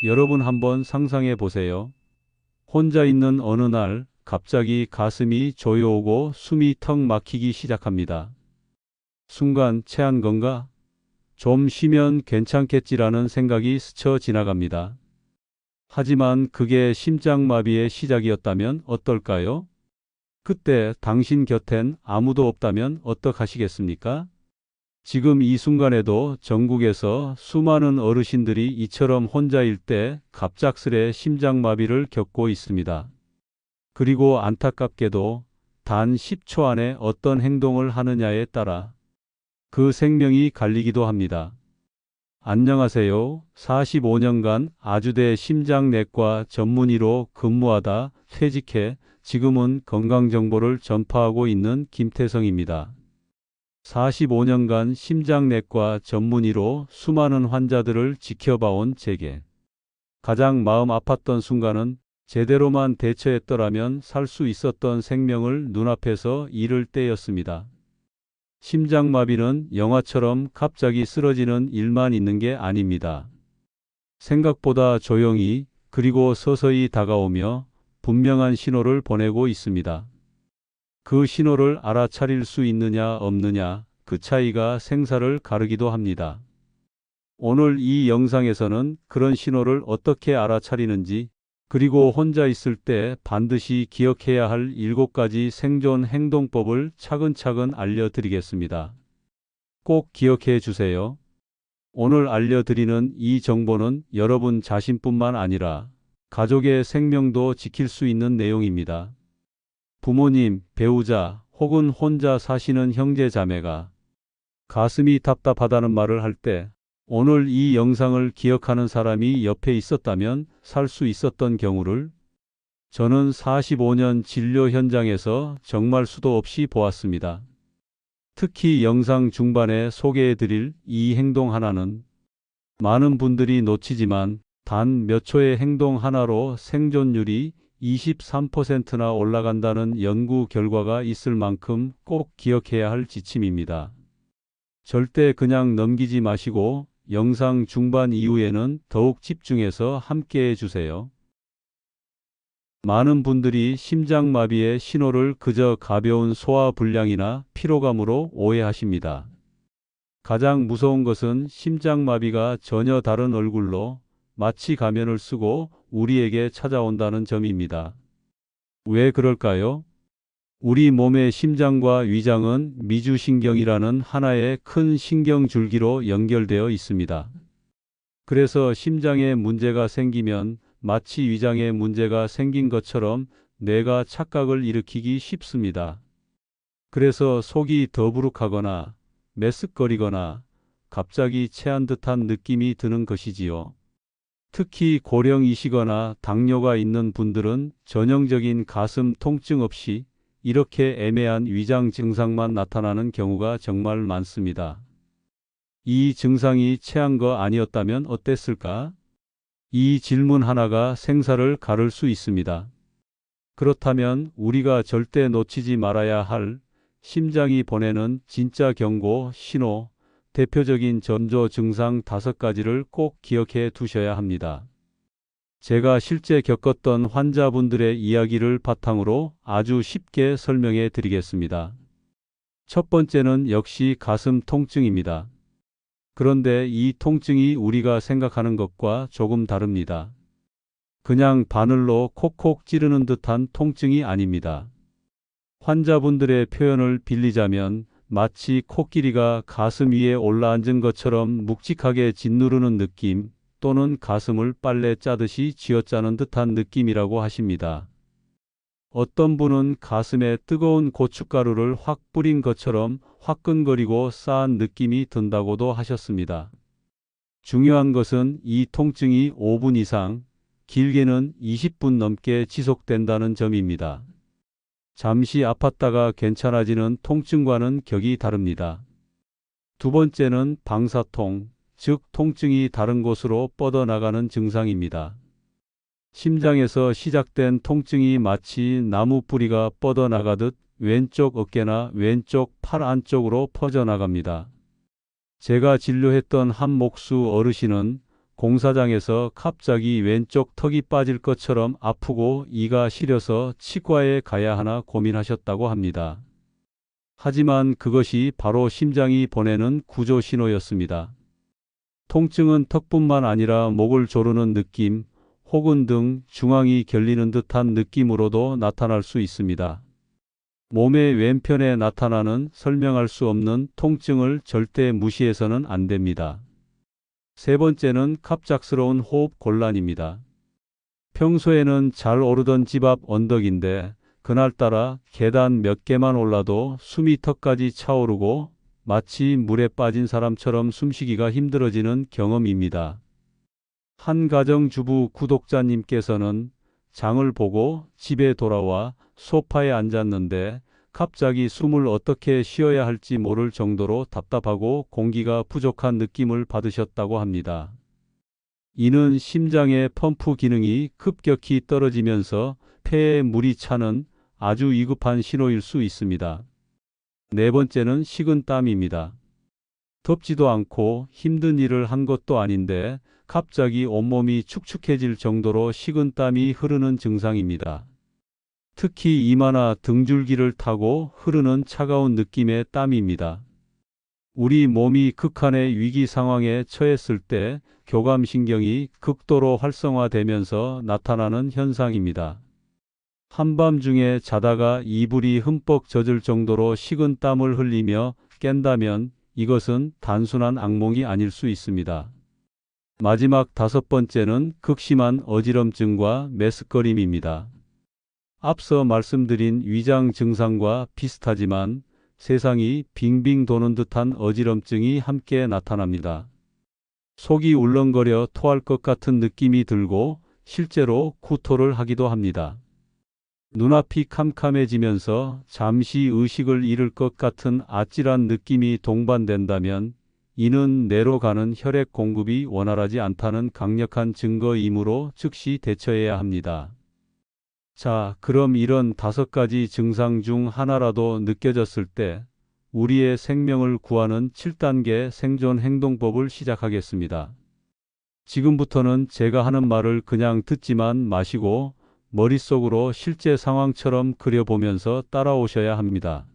여러분 한번 상상해 보세요. 혼자 있는 어느 날 갑자기 가슴이 조여오고 숨이 턱 막히기 시작합니다. 순간 체한 건가? 좀 쉬면 괜찮겠지라는 생각이 스쳐 지나갑니다. 하지만 그게 심장마비의 시작이었다면 어떨까요? 그때 당신 곁엔 아무도 없다면 어떡하시겠습니까? 지금 이 순간에도 전국에서 수많은 어르신들이 이처럼 혼자일 때 갑작스레 심장마비를 겪고 있습니다. 그리고 안타깝게도 단 10초 안에 어떤 행동을 하느냐에 따라 그 생명이 갈리기도 합니다. 안녕하세요. 45년간 아주대 심장내과 전문의로 근무하다 퇴직해 지금은 건강정보를 전파하고 있는 김태성입니다. 45년간 심장내과 전문의로 수많은 환자들을 지켜봐온 제게 가장 마음 아팠던 순간은 제대로만 대처했더라면 살 수 있었던 생명을 눈앞에서 잃을 때였습니다. 심장마비는 영화처럼 갑자기 쓰러지는 일만 있는 게 아닙니다. 생각보다 조용히 그리고 서서히 다가오며 분명한 신호를 보내고 있습니다. 그 신호를 알아차릴 수 있느냐 없느냐, 그 차이가 생사를 가르기도 합니다. 오늘 이 영상에서는 그런 신호를 어떻게 알아차리는지, 그리고 혼자 있을 때 반드시 기억해야 할 7가지 생존 행동법을 차근차근 알려드리겠습니다. 꼭 기억해 주세요. 오늘 알려드리는 이 정보는 여러분 자신뿐만 아니라 가족의 생명도 지킬 수 있는 내용입니다. 부모님, 배우자 혹은 혼자 사시는 형제 자매가 가슴이 답답하다는 말을 할 때 오늘 이 영상을 기억하는 사람이 옆에 있었다면 살 수 있었던 경우를 저는 45년 진료 현장에서 정말 수도 없이 보았습니다. 특히 영상 중반에 소개해드릴 이 행동 하나는 많은 분들이 놓치지만 단 몇 초의 행동 하나로 생존율이 23%나 올라간다는 연구 결과가 있을 만큼 꼭 기억해야 할 지침입니다. 절대 그냥 넘기지 마시고 영상 중반 이후에는 더욱 집중해서 함께 해주세요. 많은 분들이 심장마비의 신호를 그저 가벼운 소화불량이나 피로감으로 오해하십니다. 가장 무서운 것은 심장마비가 전혀 다른 얼굴로 마치 가면을 쓰고 우리에게 찾아온다는 점입니다. 왜 그럴까요? 우리 몸의 심장과 위장은 미주신경이라는 하나의 큰 신경줄기로 연결되어 있습니다. 그래서 심장에 문제가 생기면 마치 위장에 문제가 생긴 것처럼 뇌가 착각을 일으키기 쉽습니다. 그래서 속이 더부룩하거나 메쓱거리거나 갑자기 체한 듯한 느낌이 드는 것이지요. 특히 고령이시거나 당뇨가 있는 분들은 전형적인 가슴 통증 없이 이렇게 애매한 위장 증상만 나타나는 경우가 정말 많습니다. 이 증상이 체한 거 아니었다면 어땠을까? 이 질문 하나가 생사를 가를 수 있습니다. 그렇다면 우리가 절대 놓치지 말아야 할 심장이 보내는 진짜 경고, 신호, 대표적인 전조 증상 5가지를 꼭 기억해 두셔야 합니다. 제가 실제 겪었던 환자분들의 이야기를 바탕으로 아주 쉽게 설명해 드리겠습니다. 첫 번째는 역시 가슴 통증입니다. 그런데 이 통증이 우리가 생각하는 것과 조금 다릅니다. 그냥 바늘로 콕콕 찌르는 듯한 통증이 아닙니다. 환자분들의 표현을 빌리자면 마치 코끼리가 가슴 위에 올라앉은 것처럼 묵직하게 짓누르는 느낌, 또는 가슴을 빨래 짜듯이 쥐어짜는 듯한 느낌이라고 하십니다. 어떤 분은 가슴에 뜨거운 고춧가루를 확 뿌린 것처럼 화끈거리고 싸한 느낌이 든다고도 하셨습니다. 중요한 것은 이 통증이 5분 이상, 길게는 20분 넘게 지속된다는 점입니다. 잠시 아팠다가 괜찮아지는 통증과는 격이 다릅니다. 두 번째는 방사통, 즉 통증이 다른 곳으로 뻗어나가는 증상입니다. 심장에서 시작된 통증이 마치 나무 뿌리가 뻗어나가듯 왼쪽 어깨나 왼쪽 팔 안쪽으로 퍼져나갑니다. 제가 진료했던 한 목수 어르신은 공사장에서 갑자기 왼쪽 턱이 빠질 것처럼 아프고 이가 시려서 치과에 가야 하나 고민하셨다고 합니다. 하지만 그것이 바로 심장이 보내는 구조 신호였습니다. 통증은 턱뿐만 아니라 목을 조르는 느낌, 혹은 등 중앙이 결리는 듯한 느낌으로도 나타날 수 있습니다. 몸의 왼편에 나타나는 설명할 수 없는 통증을 절대 무시해서는 안 됩니다. 세 번째는 갑작스러운 호흡 곤란입니다. 평소에는 잘 오르던 집 앞 언덕인데 그날따라 계단 몇 개만 올라도 숨이 턱까지 차오르고 마치 물에 빠진 사람처럼 숨쉬기가 힘들어지는 경험입니다. 한 가정주부 구독자님께서는 장을 보고 집에 돌아와 소파에 앉았는데 갑자기 숨을 어떻게 쉬어야 할지 모를 정도로 답답하고 공기가 부족한 느낌을 받으셨다고 합니다. 이는 심장의 펌프 기능이 급격히 떨어지면서 폐에 물이 차는 아주 위급한 신호일 수 있습니다. 네 번째는 식은땀입니다. 덥지도 않고 힘든 일을 한 것도 아닌데 갑자기 온몸이 축축해질 정도로 식은땀이 흐르는 증상입니다. 특히 이마나 등줄기를 타고 흐르는 차가운 느낌의 땀입니다. 우리 몸이 극한의 위기 상황에 처했을 때 교감신경이 극도로 활성화되면서 나타나는 현상입니다. 한밤중에 자다가 이불이 흠뻑 젖을 정도로 식은 땀을 흘리며 깬다면 이것은 단순한 악몽이 아닐 수 있습니다. 마지막 다섯 번째는 극심한 어지럼증과 메스꺼림입니다. 앞서 말씀드린 위장 증상과 비슷하지만 세상이 빙빙 도는 듯한 어지럼증이 함께 나타납니다. 속이 울렁거려 토할 것 같은 느낌이 들고 실제로 구토를 하기도 합니다. 눈앞이 캄캄해지면서 잠시 의식을 잃을 것 같은 아찔한 느낌이 동반된다면 이는 뇌로 가는 혈액 공급이 원활하지 않다는 강력한 증거이므로 즉시 대처해야 합니다. 자, 그럼 이런 5가지 증상 중 하나라도 느껴졌을 때 우리의 생명을 구하는 7단계 생존 행동법을 시작하겠습니다. 지금부터는 제가 하는 말을 그냥 듣지만 마시고 머릿속으로 실제 상황처럼 그려보면서 따라오셔야 합니다.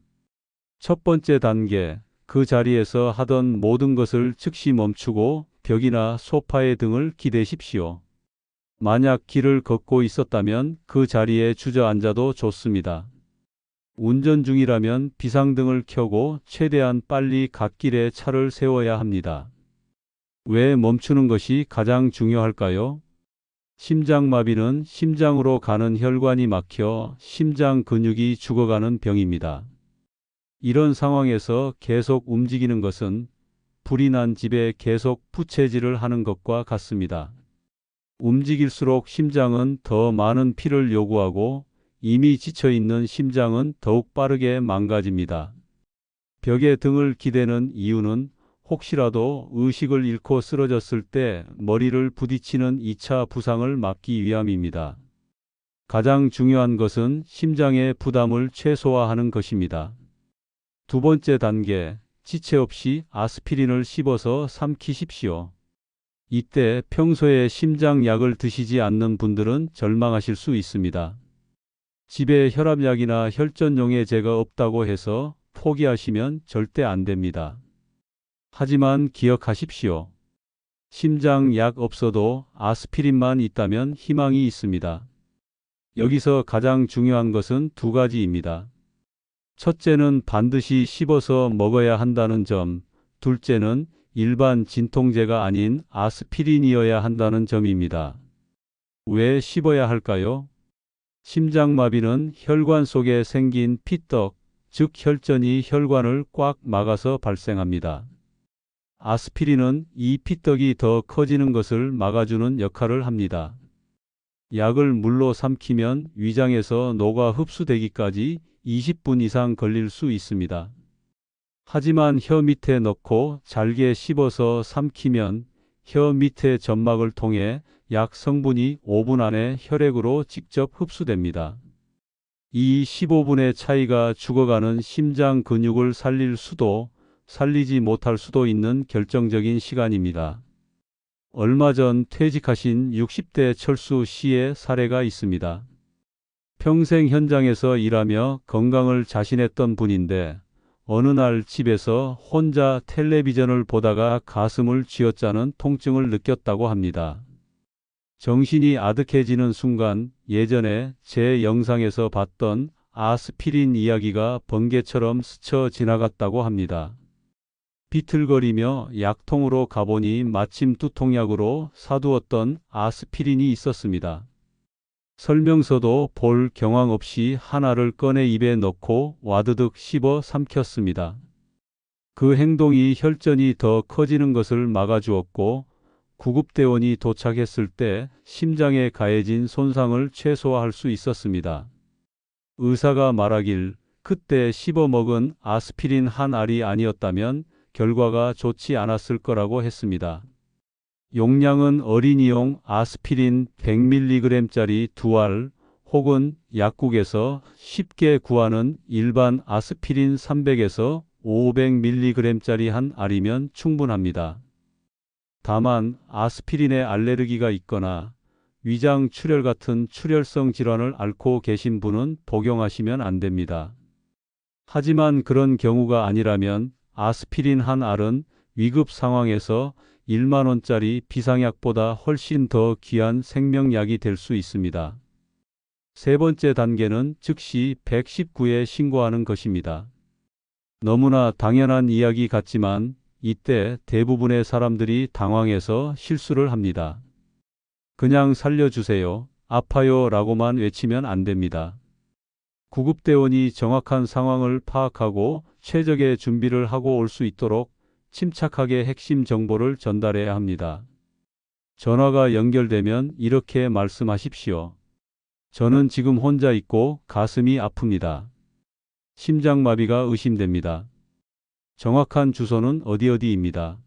첫 번째 단계, 그 자리에서 하던 모든 것을 즉시 멈추고 벽이나 소파에 등을 기대십시오. 만약 길을 걷고 있었다면 그 자리에 주저앉아도 좋습니다. 운전 중이라면 비상등을 켜고 최대한 빨리 갓길에 차를 세워야 합니다. 왜 멈추는 것이 가장 중요할까요? 심장마비는 심장으로 가는 혈관이 막혀 심장 근육이 죽어가는 병입니다. 이런 상황에서 계속 움직이는 것은 불이 난 집에 계속 부채질을 하는 것과 같습니다. 움직일수록 심장은 더 많은 피를 요구하고 이미 지쳐있는 심장은 더욱 빠르게 망가집니다. 벽에 등을 기대는 이유는 혹시라도 의식을 잃고 쓰러졌을 때 머리를 부딪히는 2차 부상을 막기 위함입니다. 가장 중요한 것은 심장의 부담을 최소화하는 것입니다. 두 번째 단계, 지체 없이 아스피린을 씹어서 삼키십시오. 이때 평소에 심장약을 드시지 않는 분들은 절망하실 수 있습니다. 집에 혈압약이나 혈전용해제가 없다고 해서 포기하시면 절대 안 됩니다. 하지만 기억하십시오. 심장약 없어도 아스피린만 있다면 희망이 있습니다. 여기서 가장 중요한 것은 2가지입니다. 첫째는 반드시 씹어서 먹어야 한다는 점, 둘째는 일반 진통제가 아닌 아스피린이어야 한다는 점입니다. 왜 씹어야 할까요? 심장마비는 혈관 속에 생긴 피떡, 즉 혈전이 혈관을 꽉 막아서 발생합니다. 아스피린은 이 피떡이 더 커지는 것을 막아주는 역할을 합니다. 약을 물로 삼키면 위장에서 녹아 흡수되기까지 20분 이상 걸릴 수 있습니다. 하지만 혀 밑에 넣고 잘게 씹어서 삼키면 혀 밑의 점막을 통해 약 성분이 5분 안에 혈액으로 직접 흡수됩니다. 이 15분의 차이가 죽어가는 심장 근육을 살릴 수도 살리지 못할 수도 있는 결정적인 시간입니다. 얼마 전 퇴직하신 60대 철수 씨의 사례가 있습니다. 평생 현장에서 일하며 건강을 자신했던 분인데 어느 날 집에서 혼자 텔레비전을 보다가 가슴을 쥐어짜는 통증을 느꼈다고 합니다. 정신이 아득해지는 순간 예전에 제 영상에서 봤던 아스피린 이야기가 번개처럼 스쳐 지나갔다고 합니다. 비틀거리며 약통으로 가보니 마침 두통약으로 사두었던 아스피린이 있었습니다. 설명서도 볼 경황 없이 하나를 꺼내 입에 넣고 와드득 씹어 삼켰습니다. 그 행동이 혈전이 더 커지는 것을 막아주었고 구급대원이 도착했을 때 심장에 가해진 손상을 최소화할 수 있었습니다. 의사가 말하길 그때 씹어먹은 아스피린 한 알이 아니었다면 결과가 좋지 않았을 거라고 했습니다. 용량은 어린이용 아스피린 100mg짜리 2알 혹은 약국에서 쉽게 구하는 일반 아스피린 300에서 500mg짜리 한 알이면 충분합니다. 다만 아스피린에 알레르기가 있거나 위장 출혈 같은 출혈성 질환을 앓고 계신 분은 복용하시면 안 됩니다. 하지만 그런 경우가 아니라면 아스피린 한 알은 위급 상황에서 1만 원짜리 비상약보다 훨씬 더 귀한 생명약이 될 수 있습니다. 세 번째 단계는 즉시 119에 신고하는 것입니다. 너무나 당연한 이야기 같지만 이때 대부분의 사람들이 당황해서 실수를 합니다. 그냥 살려주세요, 아파요 라고만 외치면 안 됩니다. 구급대원이 정확한 상황을 파악하고 최적의 준비를 하고 올 수 있도록 침착하게 핵심 정보를 전달해야 합니다. 전화가 연결되면 이렇게 말씀하십시오. 저는 지금 혼자 있고 가슴이 아픕니다. 심장마비가 의심됩니다. 정확한 주소는 어디입니다.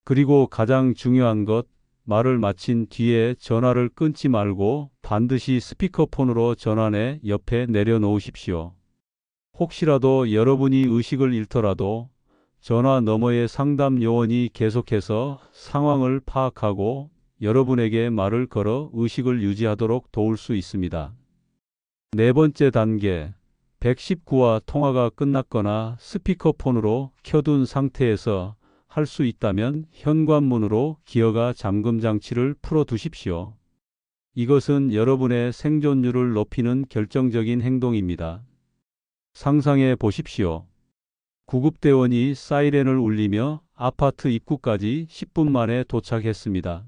그리고 가장 중요한 것, 말을 마친 뒤에 전화를 끊지 말고 반드시 스피커폰으로 전화내 옆에 내려놓으십시오. 혹시라도 여러분이 의식을 잃더라도 전화 너머의 상담 요원이 계속해서 상황을 파악하고 여러분에게 말을 걸어 의식을 유지하도록 도울 수 있습니다. 네 번째 단계, 119와 통화가 끝났거나 스피커폰으로 켜둔 상태에서 할 수 있다면 현관문으로 기어가 잠금 장치를 풀어 두십시오. 이것은 여러분의 생존율을 높이는 결정적인 행동입니다. 상상해 보십시오. 구급대원이 사이렌을 울리며 아파트 입구까지 10분 만에 도착했습니다.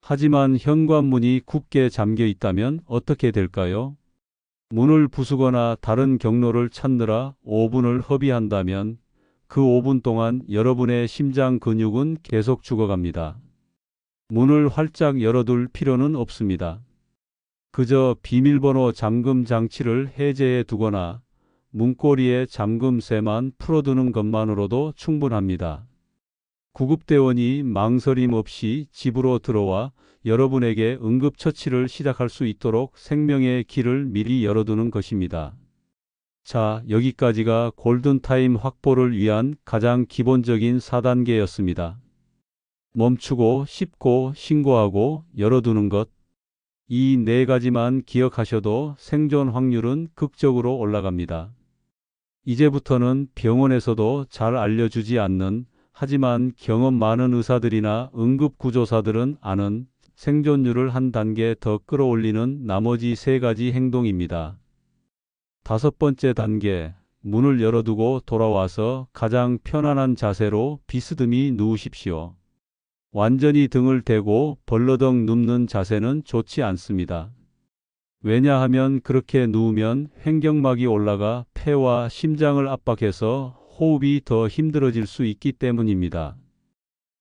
하지만 현관문이 굳게 잠겨 있다면 어떻게 될까요? 문을 부수거나 다른 경로를 찾느라 5분을 허비한다면 그 5분 동안 여러분의 심장 근육은 계속 죽어갑니다. 문을 활짝 열어둘 필요는 없습니다. 그저 비밀번호 잠금 장치를 해제해 두거나 문고리에 잠금쇠만 풀어두는 것만으로도 충분합니다. 구급대원이 망설임 없이 집으로 들어와 여러분에게 응급처치를 시작할 수 있도록 생명의 길을 미리 열어두는 것입니다. 자, 여기까지가 골든타임 확보를 위한 가장 기본적인 4단계였습니다. 멈추고, 씹고, 신고하고, 열어두는 것. 이 네 가지만 기억하셔도 생존 확률은 극적으로 올라갑니다. 이제부터는 병원에서도 잘 알려주지 않는, 하지만 경험 많은 의사들이나 응급구조사들은 아는 생존율을 한 단계 더 끌어올리는 나머지 세 가지 행동입니다. 다섯 번째 단계, 문을 열어두고 돌아와서 가장 편안한 자세로 비스듬히 누우십시오. 완전히 등을 대고 벌러덩 눕는 자세는 좋지 않습니다. 왜냐하면 그렇게 누우면 횡격막이 올라가 폐와 심장을 압박해서 호흡이 더 힘들어질 수 있기 때문입니다.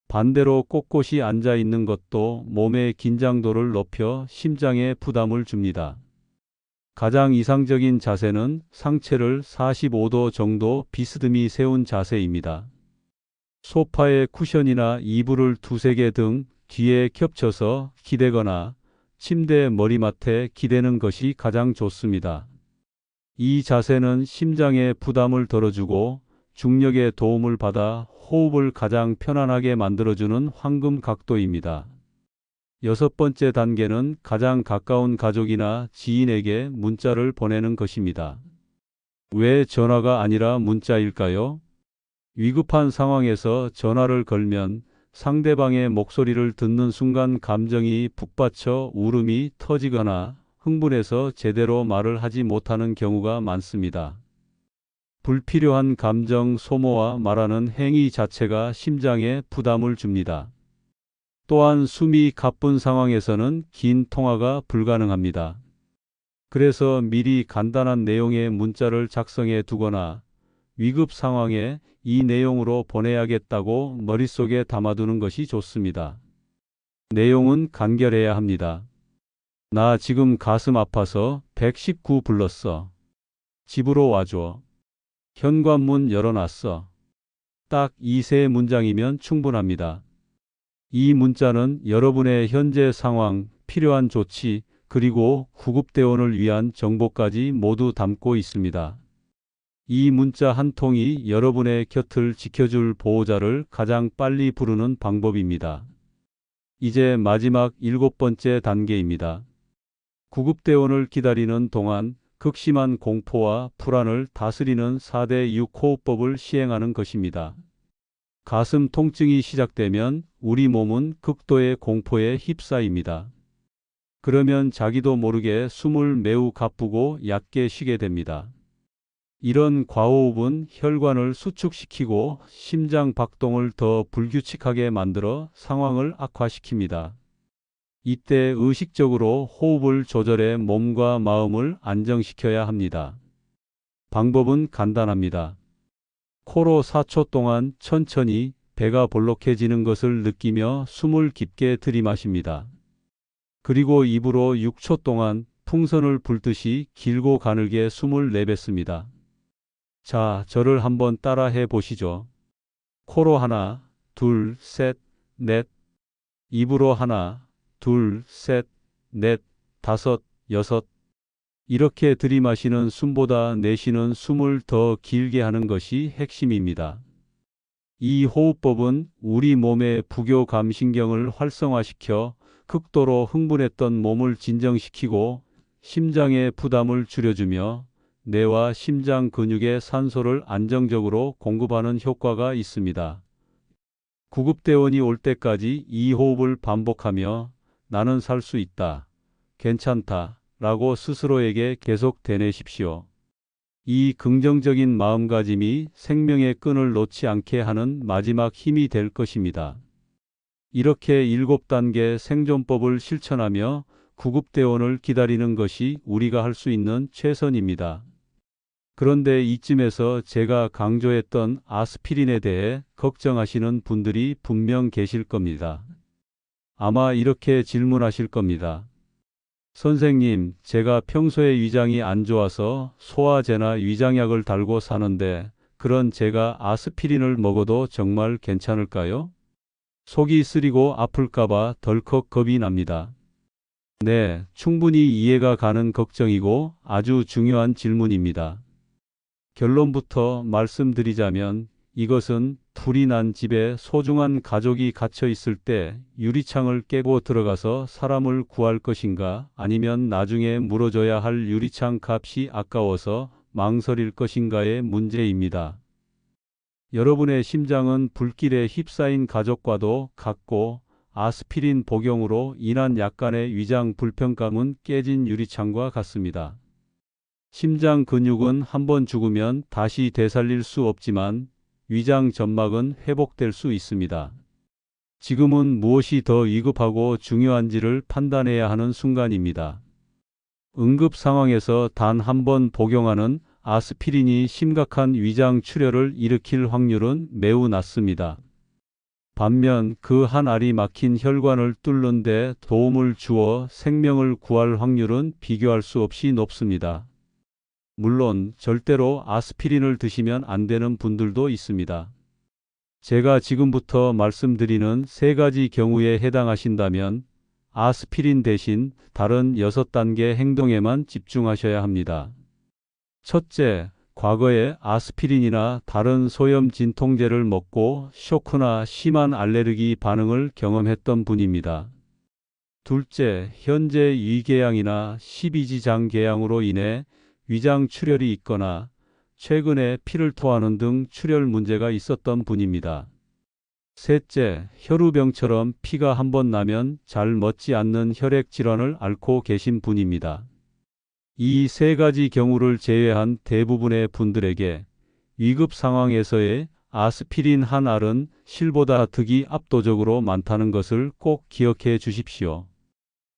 반대로 꼿꼿이 앉아 있는 것도 몸의 긴장도를 높여 심장에 부담을 줍니다. 가장 이상적인 자세는 상체를 45도 정도 비스듬히 세운 자세입니다. 소파에 쿠션이나 이불을 두세 개 등 뒤에 겹쳐서 기대거나 침대 머리맡에 기대는 것이 가장 좋습니다. 이 자세는 심장에 부담을 덜어주고 중력의 도움을 받아 호흡을 가장 편안하게 만들어주는 황금 각도입니다. 여섯 번째 단계는 가장 가까운 가족이나 지인에게 문자를 보내는 것입니다. 왜 전화가 아니라 문자일까요? 위급한 상황에서 전화를 걸면 상대방의 목소리를 듣는 순간 감정이 북받쳐 울음이 터지거나 흥분해서 제대로 말을 하지 못하는 경우가 많습니다. 불필요한 감정 소모와 말하는 행위 자체가 심장에 부담을 줍니다. 또한 숨이 가쁜 상황에서는 긴 통화가 불가능합니다. 그래서 미리 간단한 내용의 문자를 작성해 두거나 위급 상황에 이 내용으로 보내야겠다고 머릿속에 담아두는 것이 좋습니다. 내용은 간결해야 합니다. 나 지금 가슴 아파서 119 불렀어. 집으로 와줘. 현관문 열어놨어. 딱 이 세 문장이면 충분합니다. 이 문자는 여러분의 현재 상황, 필요한 조치, 그리고 구급대원을 위한 정보까지 모두 담고 있습니다. 이 문자 한 통이 여러분의 곁을 지켜줄 보호자를 가장 빨리 부르는 방법입니다. 이제 마지막 7번째 단계입니다. 구급대원을 기다리는 동안 극심한 공포와 불안을 다스리는 4대 6 호흡법을 시행하는 것입니다. 가슴 통증이 시작되면 우리 몸은 극도의 공포에 휩싸입니다. 그러면 자기도 모르게 숨을 매우 가쁘고 얕게 쉬게 됩니다. 이런 과호흡은 혈관을 수축시키고 심장 박동을 더 불규칙하게 만들어 상황을 악화시킵니다. 이때 의식적으로 호흡을 조절해 몸과 마음을 안정시켜야 합니다. 방법은 간단합니다. 코로 4초 동안 천천히 배가 볼록해지는 것을 느끼며 숨을 깊게 들이마십니다. 그리고 입으로 6초 동안 풍선을 불듯이 길고 가늘게 숨을 내뱉습니다. 자, 저를 한번 따라해 보시죠. 코로 하나, 둘, 셋, 넷. 입으로 하나, 둘, 셋, 넷, 다섯, 여섯. 이렇게 들이마시는 숨보다 내쉬는 숨을 더 길게 하는 것이 핵심입니다. 이 호흡법은 우리 몸의 부교감신경을 활성화시켜 극도로 흥분했던 몸을 진정시키고 심장의 부담을 줄여주며 뇌와 심장 근육에 산소를 안정적으로 공급하는 효과가 있습니다. 구급대원이 올 때까지 이 호흡을 반복하며 나는 살 수 있다, 괜찮다 라고 스스로에게 계속 되뇌십시오. 이 긍정적인 마음가짐이 생명의 끈을 놓지 않게 하는 마지막 힘이 될 것입니다. 이렇게 7단계 생존법을 실천하며 구급대원을 기다리는 것이 우리가 할 수 있는 최선입니다. 그런데 이쯤에서 제가 강조했던 아스피린에 대해 걱정하시는 분들이 분명 계실 겁니다. 아마 이렇게 질문하실 겁니다. 선생님, 제가 평소에 위장이 안 좋아서 소화제나 위장약을 달고 사는데 그런 제가 아스피린을 먹어도 정말 괜찮을까요? 속이 쓰리고 아플까봐 덜컥 겁이 납니다. 네, 충분히 이해가 가는 걱정이고 아주 중요한 질문입니다. 결론부터 말씀드리자면 이것은 불이 난 집에 소중한 가족이 갇혀 있을 때 유리창을 깨고 들어가서 사람을 구할 것인가, 아니면 나중에 물어줘야 할 유리창 값이 아까워서 망설일 것인가의 문제입니다. 여러분의 심장은 불길에 휩싸인 가족과도 같고 아스피린 복용으로 인한 약간의 위장 불편감은 깨진 유리창과 같습니다. 심장 근육은 한번 죽으면 다시 되살릴 수 없지만 위장 점막은 회복될 수 있습니다. 지금은 무엇이 더 위급하고 중요한지를 판단해야 하는 순간입니다. 응급 상황에서 단 한 번 복용하는 아스피린이 심각한 위장 출혈을 일으킬 확률은 매우 낮습니다. 반면 그 한 알이 막힌 혈관을 뚫는 데 도움을 주어 생명을 구할 확률은 비교할 수 없이 높습니다. 물론 절대로 아스피린을 드시면 안 되는 분들도 있습니다. 제가 지금부터 말씀드리는 세 가지 경우에 해당하신다면 아스피린 대신 다른 6단계 행동에만 집중하셔야 합니다. 첫째, 과거에 아스피린이나 다른 소염 진통제를 먹고 쇼크나 심한 알레르기 반응을 경험했던 분입니다. 둘째, 현재 위궤양이나 12지장 궤양으로 인해 위장 출혈이 있거나 최근에 피를 토하는 등 출혈 문제가 있었던 분입니다. 셋째, 혈우병처럼 피가 한 번 나면 잘 멎지 않는 혈액 질환을 앓고 계신 분입니다. 이 세 가지 경우를 제외한 대부분의 분들에게 위급 상황에서의 아스피린 한 알은 실보다 득이 압도적으로 많다는 것을 꼭 기억해 주십시오.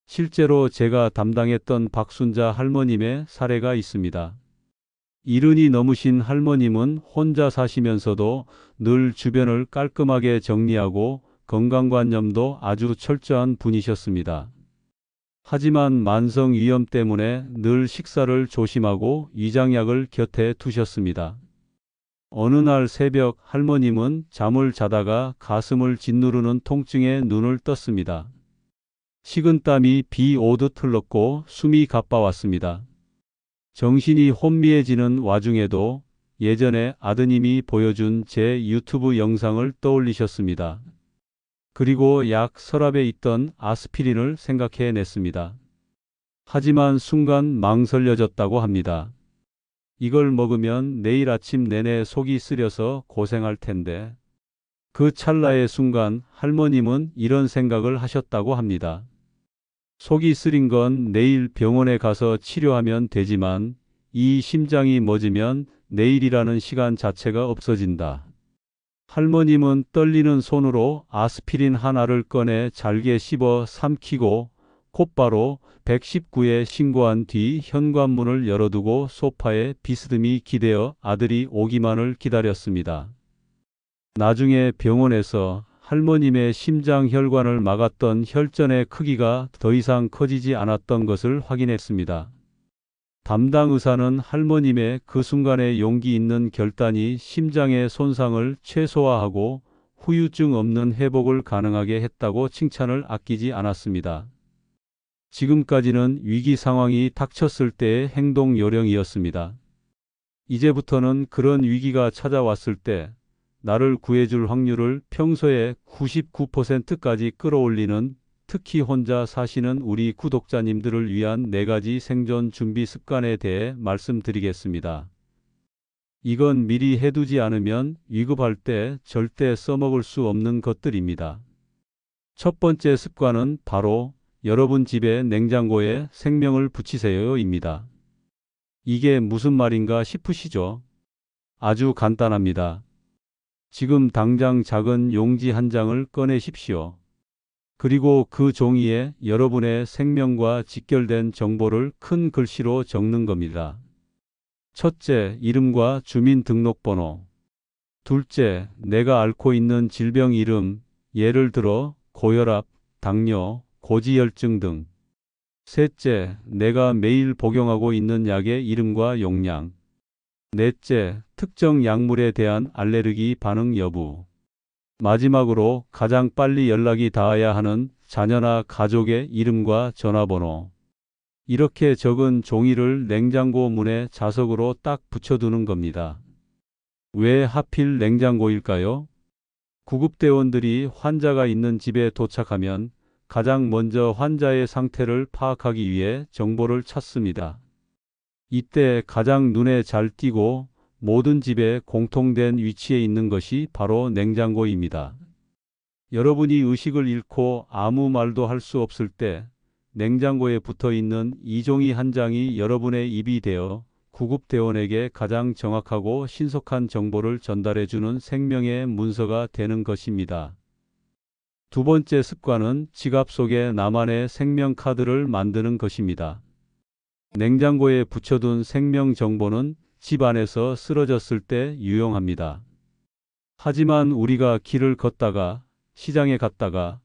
실제로 제가 담당했던 박순자 할머님의 사례가 있습니다. 70이 넘으신 할머님은 혼자 사시면서도 늘 주변을 깔끔하게 정리하고 건강관념도 아주 철저한 분이셨습니다. 하지만 만성위염 때문에 늘 식사를 조심하고 위장약을 곁에 두셨습니다. 어느 날 새벽 할머님은 잠을 자다가 가슴을 짓누르는 통증에 눈을 떴습니다. 식은땀이 비 오듯 흘렀고 숨이 가빠왔습니다. 정신이 혼미해지는 와중에도 예전에 아드님이 보여준 제 유튜브 영상을 떠올리셨습니다. 그리고 약 서랍에 있던 아스피린을 생각해냈습니다. 하지만 순간 망설여졌다고 합니다. 이걸 먹으면 내일 아침 내내 속이 쓰려서 고생할 텐데. 그 찰나의 순간 할머님은 이런 생각을 하셨다고 합니다. 속이 쓰린 건 내일 병원에 가서 치료하면 되지만 이 심장이 멎으면 내일이라는 시간 자체가 없어진다. 할머님은 떨리는 손으로 아스피린 하나를 꺼내 잘게 씹어 삼키고 곧바로 119에 신고한 뒤 현관문을 열어두고 소파에 비스듬히 기대어 아들이 오기만을 기다렸습니다. 나중에 병원에서 할머님의 심장 혈관을 막았던 혈전의 크기가 더 이상 커지지 않았던 것을 확인했습니다. 담당 의사는 할머님의 그 순간의 용기 있는 결단이 심장의 손상을 최소화하고 후유증 없는 회복을 가능하게 했다고 칭찬을 아끼지 않았습니다. 지금까지는 위기 상황이 닥쳤을 때의 행동 요령이었습니다. 이제부터는 그런 위기가 찾아왔을 때 나를 구해줄 확률을 평소에 99%까지 끌어올리는, 특히 혼자 사시는 우리 구독자님들을 위한 4가지 생존 준비 습관에 대해 말씀드리겠습니다. 이건 미리 해두지 않으면 위급할 때 절대 써먹을 수 없는 것들입니다. 첫 번째 습관은 바로 여러분 집의 냉장고에 생명을 붙이세요입니다. 이게 무슨 말인가 싶으시죠? 아주 간단합니다. 지금 당장 작은 용지 한 장을 꺼내십시오. 그리고 그 종이에 여러분의 생명과 직결된 정보를 큰 글씨로 적는 겁니다. 첫째, 이름과 주민등록번호. 둘째, 내가 앓고 있는 질병 이름, 예를 들어 고혈압, 당뇨, 고지혈증 등. 셋째, 내가 매일 복용하고 있는 약의 이름과 용량. 넷째, 특정 약물에 대한 알레르기 반응 여부. 마지막으로 가장 빨리 연락이 닿아야 하는 자녀나 가족의 이름과 전화번호. 이렇게 적은 종이를 냉장고 문에 자석으로 딱 붙여두는 겁니다. 왜 하필 냉장고일까요? 구급대원들이 환자가 있는 집에 도착하면 가장 먼저 환자의 상태를 파악하기 위해 정보를 찾습니다. 이때 가장 눈에 잘 띄고 모든 집에 공통된 위치에 있는 것이 바로 냉장고입니다. 여러분이 의식을 잃고 아무 말도 할 수 없을 때 냉장고에 붙어 있는 이 종이 한 장이 여러분의 입이 되어 구급대원에게 가장 정확하고 신속한 정보를 전달해주는 생명의 문서가 되는 것입니다. 두 번째 습관은 지갑 속에 나만의 생명카드를 만드는 것입니다. 냉장고에 붙여둔 생명 정보는 집 안에서 쓰러졌을 때 유용합니다. 하지만 우리가 길을 걷다가, 시장에 갔다가,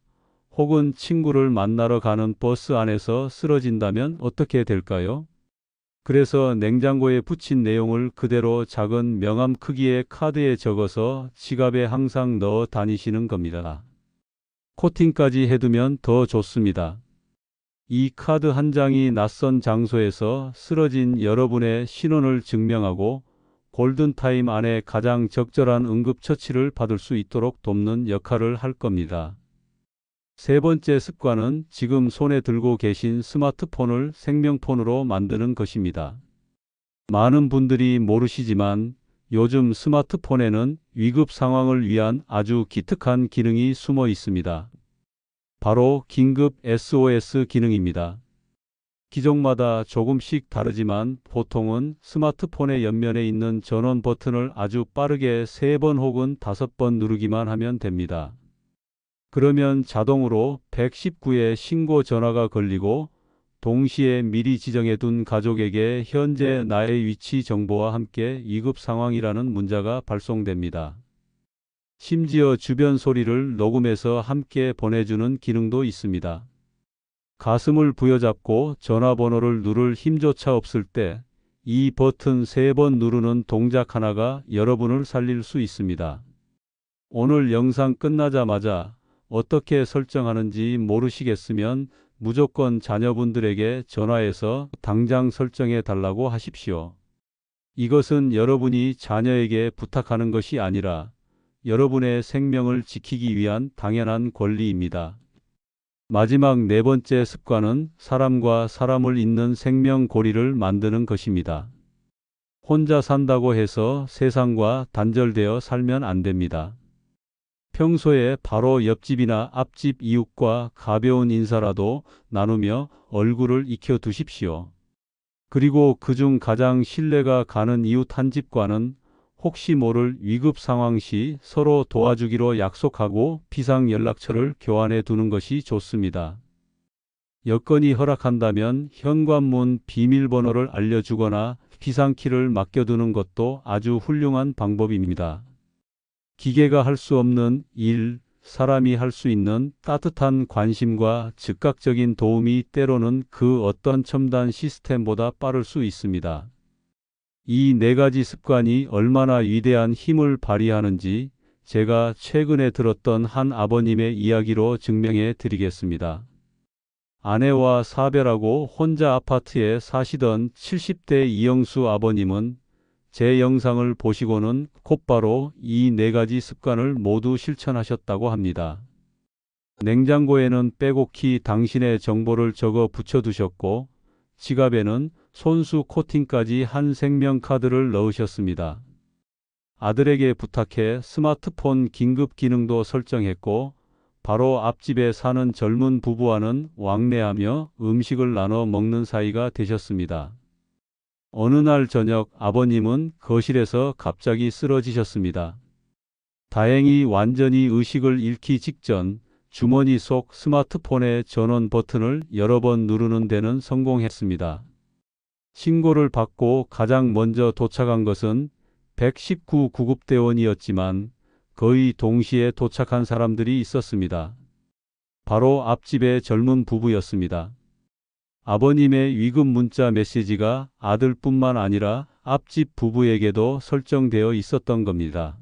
혹은 친구를 만나러 가는 버스 안에서 쓰러진다면 어떻게 될까요? 그래서 냉장고에 붙인 내용을 그대로 작은 명함 크기의 카드에 적어서 지갑에 항상 넣어 다니시는 겁니다. 코팅까지 해두면 더 좋습니다. 이 카드 한 장이 낯선 장소에서 쓰러진 여러분의 신원을 증명하고 골든타임 안에 가장 적절한 응급처치를 받을 수 있도록 돕는 역할을 할 겁니다. 세 번째 습관은 지금 손에 들고 계신 스마트폰을 생명폰으로 만드는 것입니다. 많은 분들이 모르시지만 요즘 스마트폰에는 위급 상황을 위한 아주 기특한 기능이 숨어 있습니다. 바로 긴급 SOS 기능입니다. 기종마다 조금씩 다르지만 보통은 스마트폰의 옆면에 있는 전원 버튼을 아주 빠르게 3번 혹은 5번 누르기만 하면 됩니다. 그러면 자동으로 119에 신고 전화가 걸리고 동시에 미리 지정해 둔 가족에게 현재 나의 위치 정보와 함께 위급 상황이라는 문자가 발송됩니다. 심지어 주변 소리를 녹음해서 함께 보내주는 기능도 있습니다. 가슴을 부여잡고 전화번호를 누를 힘조차 없을 때 이 버튼 3번 누르는 동작 하나가 여러분을 살릴 수 있습니다. 오늘 영상 끝나자마자 어떻게 설정하는지 모르시겠으면 무조건 자녀분들에게 전화해서 당장 설정해 달라고 하십시오. 이것은 여러분이 자녀에게 부탁하는 것이 아니라 여러분의 생명을 지키기 위한 당연한 권리입니다. 마지막 네 번째 습관은 사람과 사람을 잇는 생명고리를 만드는 것입니다. 혼자 산다고 해서 세상과 단절되어 살면 안 됩니다. 평소에 바로 옆집이나 앞집 이웃과 가벼운 인사라도 나누며 얼굴을 익혀 두십시오. 그리고 그중 가장 신뢰가 가는 이웃 한 집과는 혹시 모를 위급 상황 시 서로 도와주기로 약속하고 비상 연락처를 교환해 두는 것이 좋습니다. 여건이 허락한다면 현관문 비밀번호를 알려주거나 비상키를 맡겨두는 것도 아주 훌륭한 방법입니다. 기계가 할 수 없는 일, 사람이 할 수 있는 따뜻한 관심과 즉각적인 도움이 때로는 그 어떤 첨단 시스템보다 빠를 수 있습니다. 이 네 가지 습관이 얼마나 위대한 힘을 발휘하는지 제가 최근에 들었던 한 아버님의 이야기로 증명해 드리겠습니다. 아내와 사별하고 혼자 아파트에 사시던 70대 이영수 아버님은 제 영상을 보시고는 곧바로 이 네 가지 습관을 모두 실천하셨다고 합니다. 냉장고에는 빼곡히 당신의 정보를 적어 붙여두셨고 지갑에는 손수 코팅까지 한 생명카드를 넣으셨습니다. 아들에게 부탁해 스마트폰 긴급 기능도 설정했고 바로 앞집에 사는 젊은 부부와는 왕래하며 음식을 나눠 먹는 사이가 되셨습니다. 어느 날 저녁 아버님은 거실에서 갑자기 쓰러지셨습니다. 다행히 완전히 의식을 잃기 직전 주머니 속 스마트폰의 전원 버튼을 여러 번 누르는 데는 성공했습니다. 신고를 받고 가장 먼저 도착한 것은 119 구급대원이었지만 거의 동시에 도착한 사람들이 있었습니다. 바로 앞집의 젊은 부부였습니다. 아버님의 위급 문자 메시지가 아들뿐만 아니라 앞집 부부에게도 설정되어 있었던 겁니다.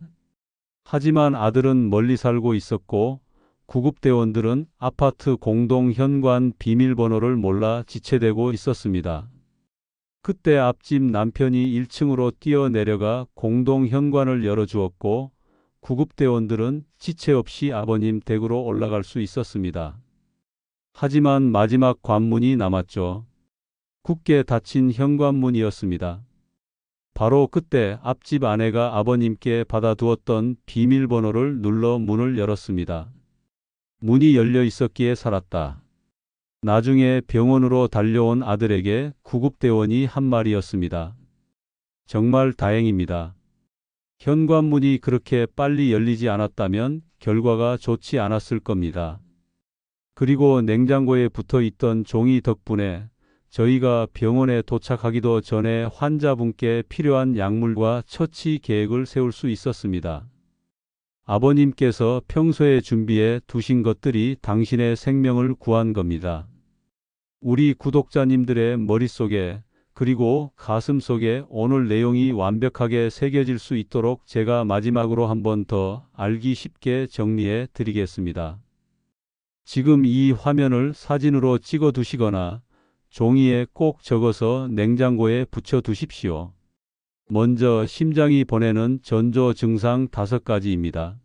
하지만 아들은 멀리 살고 있었고 구급대원들은 아파트 공동 현관 비밀번호를 몰라 지체되고 있었습니다. 그때 앞집 남편이 1층으로 뛰어내려가 공동 현관을 열어주었고 구급대원들은 지체 없이 아버님 댁으로 올라갈 수 있었습니다. 하지만 마지막 관문이 남았죠. 굳게 닫힌 현관문이었습니다. 바로 그때 앞집 아내가 아버님께 받아두었던 비밀번호를 눌러 문을 열었습니다. 문이 열려 있었기에 살았다. 나중에 병원으로 달려온 아들에게 구급대원이 한 말이었습니다. 정말 다행입니다. 현관문이 그렇게 빨리 열리지 않았다면 결과가 좋지 않았을 겁니다. 그리고 냉장고에 붙어 있던 종이 덕분에 저희가 병원에 도착하기도 전에 환자분께 필요한 약물과 처치 계획을 세울 수 있었습니다. 아버님께서 평소에 준비해 두신 것들이 당신의 생명을 구한 겁니다. 우리 구독자님들의 머릿속에 그리고 가슴속에 오늘 내용이 완벽하게 새겨질 수 있도록 제가 마지막으로 한 번 더 알기 쉽게 정리해 드리겠습니다. 지금 이 화면을 사진으로 찍어 두시거나 종이에 꼭 적어서 냉장고에 붙여 두십시오. 먼저 심장이 보내는 전조 증상 5가지입니다.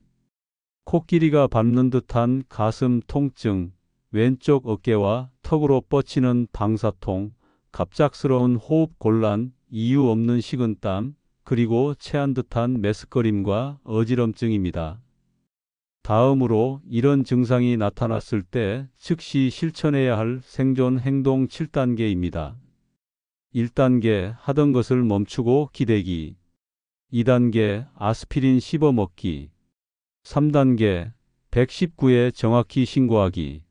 코끼리가 밟는 듯한 가슴 통증, 왼쪽 어깨와 턱으로 뻗치는 방사통, 갑작스러운 호흡 곤란, 이유 없는 식은땀, 그리고 체한 듯한 메스꺼림과 어지럼증입니다. 다음으로 이런 증상이 나타났을 때 즉시 실천해야 할 생존 행동 7단계입니다. 1단계 하던 것을 멈추고 기대기. 2단계 아스피린 씹어 먹기. 3단계 119에 정확히 신고하기.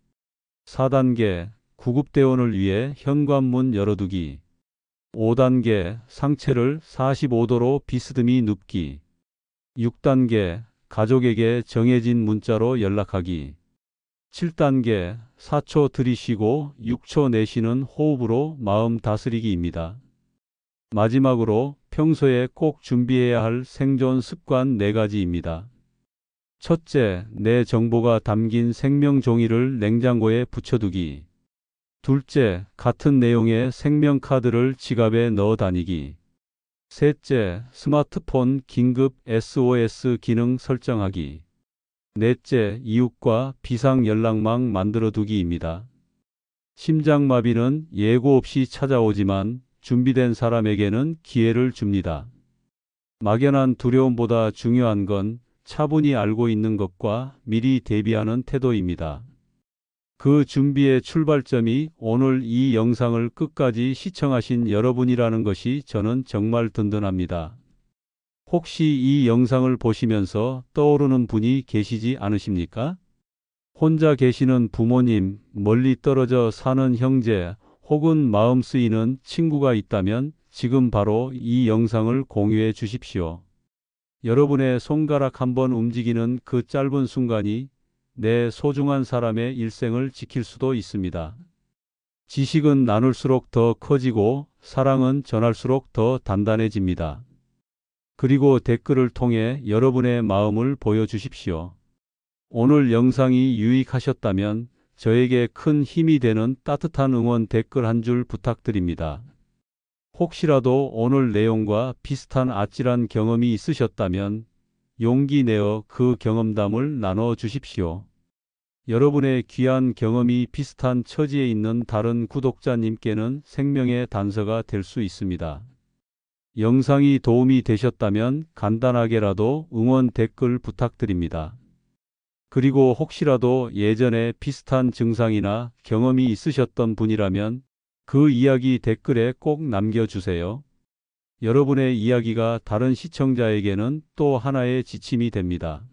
4단계 구급대원을 위해 현관문 열어두기. 5단계 상체를 45도로 비스듬히 눕기. 6단계 가족에게 정해진 문자로 연락하기. 7단계 4초 들이쉬고 6초 내쉬는 호흡으로 마음 다스리기입니다. 마지막으로 평소에 꼭 준비해야 할 생존 습관 4가지입니다. 첫째, 내 정보가 담긴 생명 종이를 냉장고에 붙여두기. 둘째, 같은 내용의 생명카드를 지갑에 넣어 다니기. 셋째, 스마트폰 긴급 SOS 기능 설정하기. 넷째, 이웃과 비상 연락망 만들어 두기입니다. 심장마비는 예고 없이 찾아오지만 준비된 사람에게는 기회를 줍니다. 막연한 두려움보다 중요한 건 차분히 알고 있는 것과 미리 대비하는 태도입니다. 그 준비의 출발점이 오늘 이 영상을 끝까지 시청하신 여러분이라는 것이 저는 정말 든든합니다. 혹시 이 영상을 보시면서 떠오르는 분이 계시지 않으십니까? 혼자 계시는 부모님, 멀리 떨어져 사는 형제, 혹은 마음 쓰이는 친구가 있다면 지금 바로 이 영상을 공유해 주십시오. 여러분의 손가락 한번 움직이는 그 짧은 순간이 내 소중한 사람의 일생을 지킬 수도 있습니다. 지식은 나눌수록 더 커지고 사랑은 전할수록 더 단단해집니다. 그리고 댓글을 통해 여러분의 마음을 보여주십시오. 오늘 영상이 유익하셨다면 저에게 큰 힘이 되는 따뜻한 응원 댓글 한 줄 부탁드립니다. 혹시라도 오늘 내용과 비슷한 아찔한 경험이 있으셨다면 용기 내어 그 경험담을 나눠 주십시오. 여러분의 귀한 경험이 비슷한 처지에 있는 다른 구독자님께는 생명의 단서가 될 수 있습니다. 영상이 도움이 되셨다면 간단하게라도 응원 댓글 부탁드립니다. 그리고 혹시라도 예전에 비슷한 증상이나 경험이 있으셨던 분이라면 그 이야기 댓글에 꼭 남겨주세요. 여러분의 이야기가 다른 시청자에게는 또 하나의 지침이 됩니다.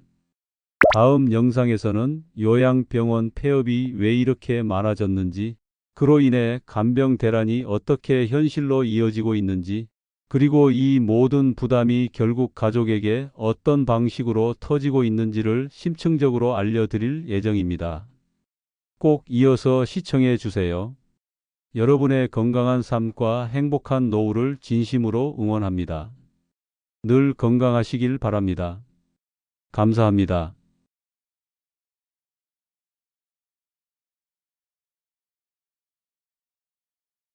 다음 영상에서는 요양병원 폐업이 왜 이렇게 많아졌는지, 그로 인해 간병 대란이 어떻게 현실로 이어지고 있는지, 그리고 이 모든 부담이 결국 가족에게 어떤 방식으로 터지고 있는지를 심층적으로 알려드릴 예정입니다. 꼭 이어서 시청해 주세요. 여러분의 건강한 삶과 행복한 노후를 진심으로 응원합니다. 늘 건강하시길 바랍니다. 감사합니다.